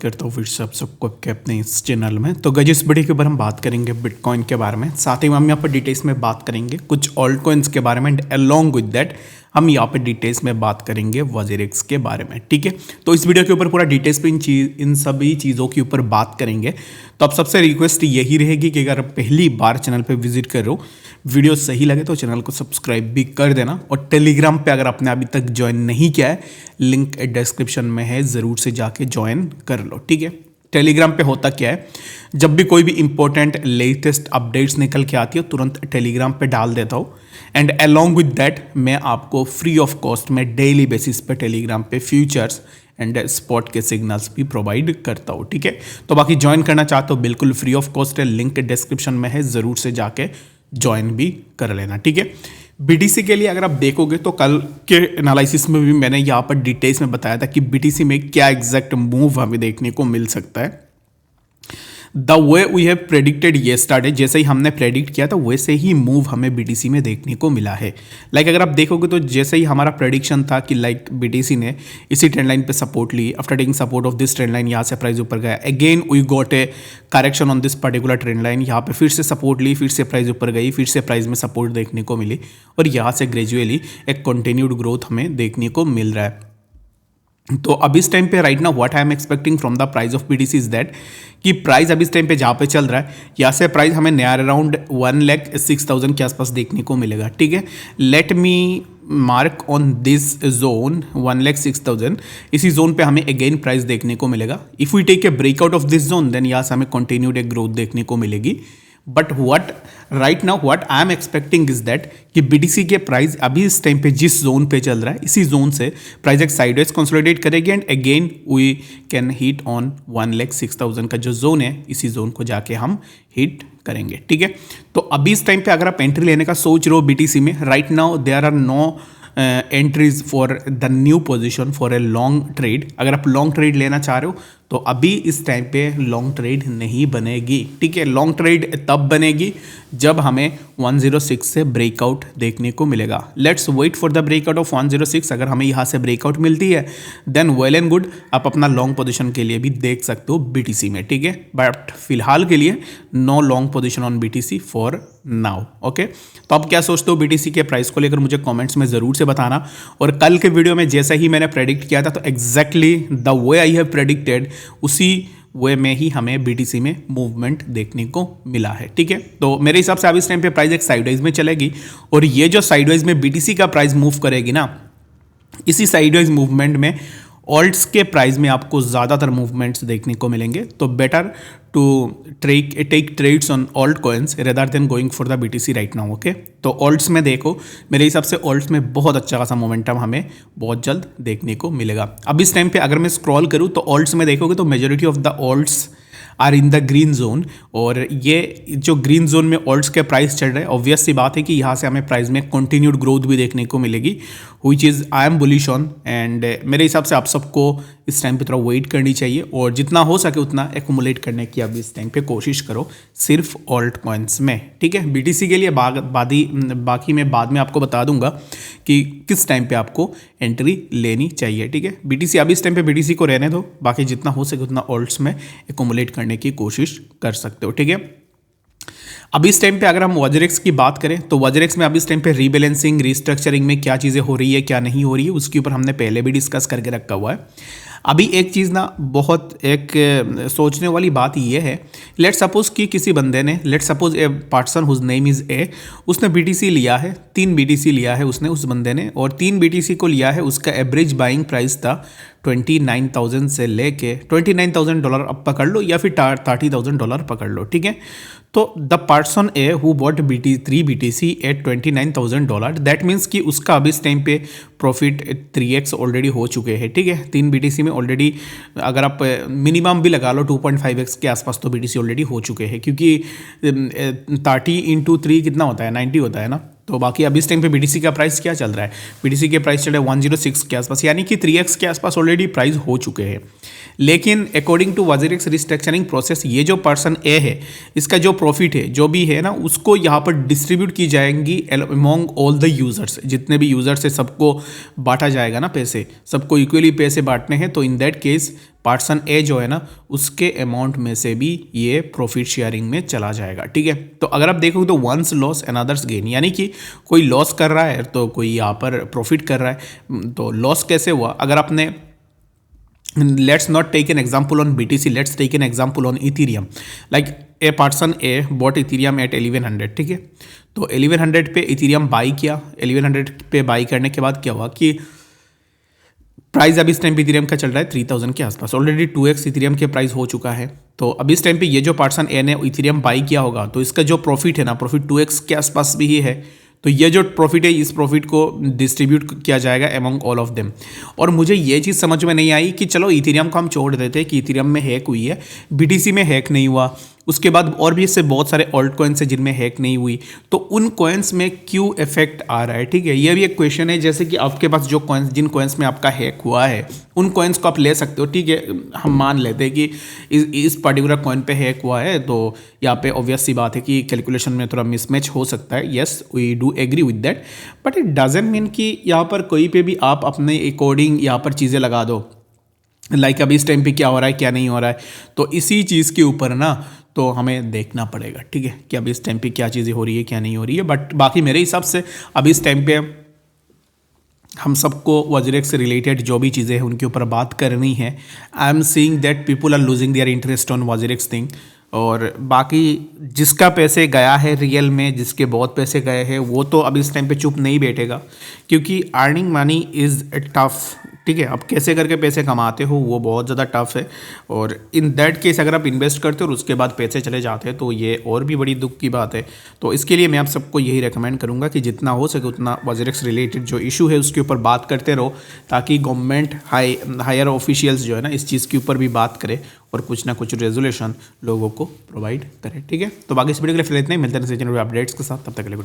करता हूँ फिर से आप सबको आपके अपने इस चैनल में। तो गाइस इस वीडियो के ऊपर हम बात करेंगे बिटकॉइन के बारे में, साथ ही हम यहाँ पर डिटेल्स में बात करेंगे कुछ ऑल्ट कॉइन्स के बारे में एंड अलोंग विद दैट हम यहाँ पे डिटेल्स में बात करेंगे वजीरेक्स के बारे में। ठीक है, तो इस वीडियो के ऊपर पूरा डिटेल्स पे इन सभी चीज़ों के ऊपर बात करेंगे। तो आप सबसे रिक्वेस्ट यही रहेगी कि अगर आप पहली बार चैनल पे विजिट कर रहे हो, वीडियो सही लगे तो चैनल को सब्सक्राइब भी कर देना, और टेलीग्राम पे अगर आपने अभी तक ज्वाइन नहीं किया है, लिंक डिस्क्रिप्शन में है, ज़रूर से जाके ज्वाइन कर लो। ठीक है, टेलीग्राम पे होता क्या है, जब भी कोई भी इंपॉर्टेंट लेटेस्ट अपडेट्स निकल के आती है तुरंत टेलीग्राम पे डाल देता हूँ, एंड अलोंग विद दैट मैं आपको फ्री ऑफ कॉस्ट में डेली बेसिस पे टेलीग्राम पे फ्यूचर्स एंड स्पॉट के सिग्नल्स भी प्रोवाइड करता हूँ। ठीक है, तो बाकी ज्वाइन करना चाहते हो बिल्कुल फ्री ऑफ कॉस्ट है, लिंक डिस्क्रिप्शन में है, ज़रूर से जाके ज्वाइन भी कर लेना। ठीक है, बीटीसी के लिए अगर आप देखोगे तो कल के एनालिसिस में भी मैंने यहाँ पर डिटेल्स में बताया था कि बीटीसी में क्या एग्जैक्ट मूव हमें देखने को मिल सकता है। The way we have predicted yesterday, जैसे ही हमने प्रेडिक्ट किया था वैसे ही मूव हमें बीटीसी में देखने को मिला है। अगर आप देखोगे तो जैसे ही हमारा प्रेडिक्शन था कि बीटीसी ने इसी ट्रेंड लाइन पे सपोर्ट ली, after taking support of this trend line यहाँ से प्राइस ऊपर गया, again we got a correction on this particular trend line, यहाँ पे फिर से सपोर्ट ली, फिर से प्राइस ऊपर गई, फिर से प्राइस में सपोर्ट देखने को मिली, और यहाँ से ग्रेजुअली एक कंटिन्यूड ग्रोथ हमें देखने को मिल रहा है। तो अब इस टाइम पे right now what I am expecting from the price of BTC is that कि प्राइस अब इस टाइम पे जहाँ पे चल रहा है, यहाँ से प्राइस हमें नियर अराउंड 1,06,000 के आसपास देखने को मिलेगा। ठीक है, let me mark on this zone 1,06,000, इसी जोन पे हमें अगेन प्राइस देखने को मिलेगा। If we take a breakout of this zone then यहाँ से हमें कंटिन्यूड एक ग्रोथ देखने को मिलेगी। But right now what I am expecting is that कि बीटीसी के प्राइस अभी इस टाइम पे जिस जोन पे चल रहा है, इसी जोन से प्राइस एक साइडवेज कंसोलिडेट करेगी and again we can hit on 1,06,000 का जो जोन है, इसी जोन को जाके हम हिट करेंगे। ठीक है, तो अभी इस टाइम पे अगर आप एंट्री लेने का सोच रहे हो बीटीसी में, right now there are no entries for the new position for a long trade. अगर आप लॉन्ग ट्रेड लेना चाह रहे हो तो अभी इस टाइम पे लॉन्ग ट्रेड नहीं बनेगी। ठीक है, लॉन्ग ट्रेड तब बनेगी जब हमें 106 से ब्रेकआउट देखने को मिलेगा। Let's wait for the breakout of 106। अगर हमें यहाँ से ब्रेकआउट मिलती है देन वेल एंड गुड, आप अपना लॉन्ग पोजीशन के लिए भी देख सकते हो बीटीसी में। ठीक है, बट फिलहाल के लिए no long position on BTC for now. Okay, तो आप क्या सोचते हो बीटीसी के प्राइस को लेकर, मुझे कमेंट्स में ज़रूर से बताना। और कल के वीडियो में जैसा ही मैंने प्रेडिक्ट किया था, तो exactly the way I have predicted उसी वे में ही हमें बीटीसी में मूवमेंट देखने को मिला है। ठीक है, तो मेरे हिसाब से अब इस टाइम पे प्राइस एक साइडवेज में चलेगी, और ये जो साइडवेज में बीटीसी का प्राइस मूव करेगी ना, इसी साइडवेज मूवमेंट में ऑल्ट्स के प्राइस में आपको ज़्यादातर मूवमेंट्स देखने को मिलेंगे। तो better to take trades on alt coins rather than going for the BTC right now. Okay, तो ऑल्ट्स में देखो, मेरे हिसाब से ऑल्ट्स में बहुत अच्छा खासा मोमेंटम हमें बहुत जल्द देखने को मिलेगा। अब इस टाइम पे अगर मैं स्क्रॉल करूँ तो ऑल्ट्स में देखोगे तो majority of the alts are in the green zone, और ये जो ग्रीन जोन में ऑल्ट्स के प्राइस चल रहे हैं, ऑब्वियस सी बात है कि यहाँ से हमें प्राइस में कंटिन्यूड ग्रोथ भी देखने को मिलेगी, which is I am bullish on. And मेरे हिसाब से आप सबको इस टाइम पे थोड़ा वेट करनी चाहिए, और जितना हो सके उतना एक्यूमुलेट करने की अब इस टाइम पे कोशिश करो, सिर्फ ऑल्ट कॉइन्स में। ठीक है, बीटीसी के लिए बाकी मैं बाद में आपको बता दूंगा कि किस टाइम पे आपको एंट्री लेनी चाहिए। ठीक है, बीटीसी अभी इस टाइम पे बीटीसी को रहने दो, बाकी जितना हो सके उतना ऑल्ट्स में एक्यूमुलेट करने की कोशिश कर सकते हो। ठीक है, अब इस टाइम पे अगर हम वजरेक्स की बात करें तो वजरेक्स में अब इस टाइम पे रीबैलेंसिंग रिस्ट्रक्चरिंग में क्या चीज़ें हो रही है क्या नहीं हो रही है, उसके ऊपर हमने पहले भी डिस्कस करके रखा हुआ है। अभी एक चीज़ ना बहुत एक सोचने वाली बात ये है, लेट सपोज कि किसी बंदे ने, let suppose a person whose name is A, उसने बीटीसी लिया है, 3 बीटीसी लिया है उसने, उस बंदे ने, और 3 बीटीसी को लिया है, उसका एवरेज बाइंग प्राइस था 29,000 से लेके $29,000 अब पकड़ लो, या फिर $30,000 पकड़ लो। ठीक है, तो the person a who bought 3 BTC at $29,000, that means कि उसका अभी इस टाइम पे प्रॉफिट 3x ऑलरेडी हो चुके हैं। ठीक है, 3 BTC में ऑलरेडी अगर आप मिनिमम भी लगा लो 2.5x के आसपास तो BTC ऑलरेडी हो चुके हैं, क्योंकि 30 × 3 कितना होता है, 90 होता है ना। तो बाकी अब इस टाइम पे बीटीसी का प्राइस क्या चल रहा है, बीटीसी के प्राइस चल रहा है 106 के आसपास, यानी कि 3x के आसपास ऑलरेडी प्राइस हो चुके हैं। लेकिन according to WazirX restructuring process, ये जो पर्सन ए है, इसका जो प्रॉफिट है जो भी है ना, उसको यहाँ पर डिस्ट्रीब्यूट की जाएंगी अमॉन्ग ऑल द यूजर्स, जितने भी यूजर्स है सबको बांटा जाएगा ना पैसे, सबको इक्वली पैसे बांटने हैं। तो इन दैट केस पर्सन ए जो है ना उसके अमाउंट में से भी ये प्रॉफिट शेयरिंग में चला जाएगा, ठीक है। तो अगर आप देखोगे तो one's loss and others gain, यानी कि कोई लॉस कर रहा है तो कोई यहाँ पर प्रॉफिट कर रहा है। तो लॉस कैसे हुआ, अगर आपने let's not take an example on BTC, let's take an example on Ethereum. Like a person A bought Ethereum at 1100, ठीक है। तो 1100 पे Ethereum बाई किया, 1100 पे बाई करने के बाद क्या हुआ कि प्राइस अब इस टाइम पे Ethereum का चल रहा है 3000 के आसपास, ऑलरेडी 2x Ethereum के प्राइस हो चुका है। तो अब इस टाइम पे ये जो पर्सन ए ने Ethereum बाई किया होगा तो इसका जो प्रॉफिट है ना, प्रॉफिट 2x के आसपास भी ही है। तो ये जो प्रॉफिट है इस प्रॉफिट को डिस्ट्रीब्यूट किया जाएगा अमंग ऑल ऑफ देम। और मुझे ये चीज़ समझ में नहीं आई कि चलो इथेरियम को हम छोड़ देते हैं कि इथेरियम में हैक हुई है, बीटीसी में हैक नहीं हुआ, उसके बाद और भी इससे बहुत सारे ऑल्ट कॉइन्स है जिनमें हैक नहीं हुई, तो उन कॉइन्स में क्यों इफेक्ट आ रहा है, ठीक है। ये भी एक क्वेश्चन है, जैसे कि आपके पास जो कॉइन्स, जिन कॉइन्स में आपका हैक हुआ है उन कॉइन्स को आप ले सकते हो, ठीक है। हम मान लेते हैं कि इस पर्टिकुलर कॉइन पे हैक हुआ है, तो यहाँ पे ऑब्वियस सी बात है कि कैलकुलेशन में थोड़ा मिसमैच हो सकता है, yes we do agree with that, but it doesn't mean कि यहाँ पर कोई पे भी आप अपने अकॉर्डिंग यहाँ पर चीज़ें लगा दो। लाइक अभी इस टाइम पे क्या हो रहा है क्या नहीं हो रहा है, तो इसी चीज़ के ऊपर ना तो हमें देखना पड़ेगा, ठीक है, कि अभी इस टाइम पे क्या चीज़ें हो रही है क्या नहीं हो रही है। बट बाकी मेरे हिसाब से अभी इस टाइम पे हम सबको वज्रेक्स से रिलेटेड जो भी चीज़ें हैं उनके ऊपर बात करनी है। I am seeing that people are losing their interest on WazirX thing, और बाकी जिसका पैसे गया है रियल में, जिसके बहुत पैसे गए हैं, वो तो अब इस टाइम पे चुप नहीं बैठेगा, क्योंकि अर्निंग मनी इज़ टफ, ठीक है। अब कैसे करके पैसे कमाते हो वो बहुत ज़्यादा टफ है, और इन दैट केस अगर आप इन्वेस्ट करते हो और उसके बाद पैसे चले जाते हैं तो ये और भी बड़ी दुख की बात है। तो इसके लिए मैं आप सबको यही रेकमेंड करूँगा कि जितना हो सके उतना वज्रेक्स रिलेटेड जो इशू है उसके ऊपर बात करते रहो, ताकि गवर्नमेंट हायर ऑफिशियल्स जो है ना इस चीज़ के ऊपर भी बात करे और कुछ ना कुछ रेजोल्यूशन लोगों को प्रोवाइड करे, ठीक है। तो बाकी इस वीडियो के लिए फिर इतना ही, मिलते हैं नेक्स्ट अपडेट्स के साथ, तब तक के लिए।